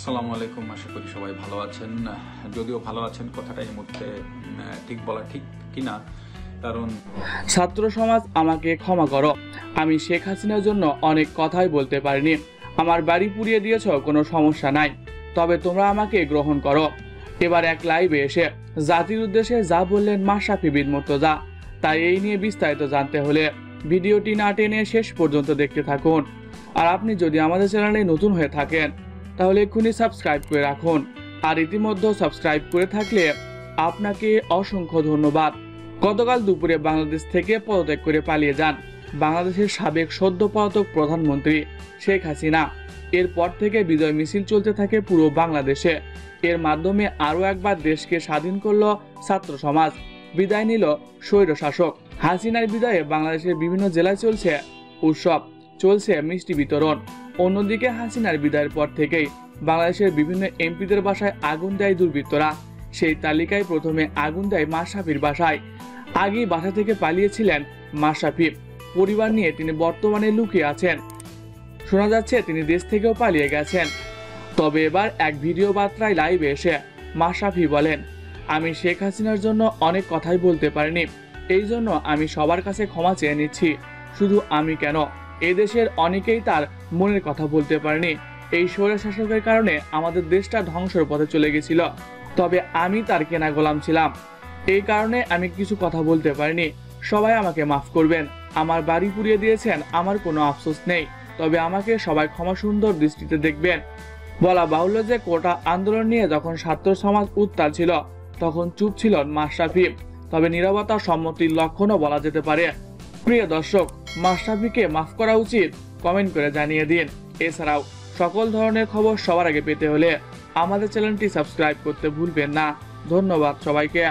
আসসালামু আলাইকুম। আশা করি সবাই ভালো আছেন। যদিও ভালো আছেন কথাটা এই মুহূর্তে ঠিক বলা ঠিক কিনা, কারণ ছাত্র সমাজ আমাকে ক্ষমা করো, আমি শেখ হাসিনার জন্য অনেক কথাই বলতে পারিনি। আমার বাড়ি পুড়িয়ে দিয়েছ, কোনো সমস্যা নাই, তবে তোমরা আমাকে গ্রহণ করো। এবার এক লাইভে এসে জাতির উদ্দেশ্যে যা বললেন মাশরাফি বিন মুর্তজা, তাই এই নিয়ে বিস্তারিত জানতে হলে ভিডিওটি না টেনে শেষ পর্যন্ত দেখতে থাকুন। আর আপনি যদি আমাদের চ্যানেলে নতুন হয়ে থাকেন তাহলে এক্ষুনি সাবস্ক্রাইব করে রাখুন। আর ইতিমধ্যে সাবস্ক্রাইব করে থাকলে আপনাকে অসংখ্য ধন্যবাদ। গতকাল দুপুরে বাংলাদেশ থেকে পদত্যাগ করে পালিয়ে যান বাংলাদেশের সাবেক সদ্য পলাতক প্রধানমন্ত্রী শেখ হাসিনা। এরপর থেকে বিজয় মিছিল চলতে থাকে পুরো বাংলাদেশে। এর মাধ্যমে আরও একবার দেশকে স্বাধীন করল ছাত্র সমাজ, বিদায় নিল স্বৈরশাসক হাসিনার বিদায়ে বাংলাদেশের বিভিন্ন জেলায় চলছে উৎসব, চলছে মিষ্টি বিতরণ। অন্যদিকে হাসিনার বিদায়ের পর থেকেই বাংলাদেশের বিভিন্ন এমপিদের বাসায় আগুন দেয় দুর্বৃত্তরা। সেই তালিকায় প্রথমে আগুন দেয় মাশরাফির বাসায়। আগেই বাসা থেকে পালিয়েছিলেন মাশরাফি, পরিবার নিয়ে তিনি বর্তমানে লুকিয়ে আছেন। শোনা যাচ্ছে তিনি দেশ থেকেও পালিয়ে গেছেন। তবে এবার এক ভিডিও বার্তায় লাইভে এসে মাশরাফি বলেন, আমি শেখ হাসিনার জন্য অনেক কথাই বলতে পারিনি, এই জন্য আমি সবার কাছে ক্ষমা চেয়ে নিচ্ছি। শুধু আমি কেন, এই দেশের অনেকেই তার মনের কথা বলতে পারেনি। এই স্বৈরশাসকের কারণে আমাদের দেশটা ধ্বংসের পথে চলে গেছিল, তবে আমি তার কেনা গোলাম ছিলাম। এই কারণে আমি কিছু কথা বলতে পারিনি। সবাই আমাকে মাফ করবেন। আমার বাড়ি পুড়িয়ে দিয়েছেন, আমার কোনো আফসোস নেই, তবে আমাকে সবাই ক্ষমা সুন্দর দৃষ্টিতে দেখবেন। বলা বাহুল্য যে কোটা আন্দোলন নিয়ে যখন ছাত্র সমাজ উত্তাল ছিল তখন চুপ ছিলেন মাশরাফি, তবে নীরবতা সম্মতির লক্ষণও বলা যেতে পারে। প্রিয় দর্শক, মাশরাফিকে মাফ করা উচিত? কমেন্ট করে জানিয়ে দিন। এছাড়াও সকল ধরনের খবর সবার আগে পেতে হলে আমাদের চ্যানেলটি সাবস্ক্রাইব করতে ভুলবেন না। ধন্যবাদ সবাইকে।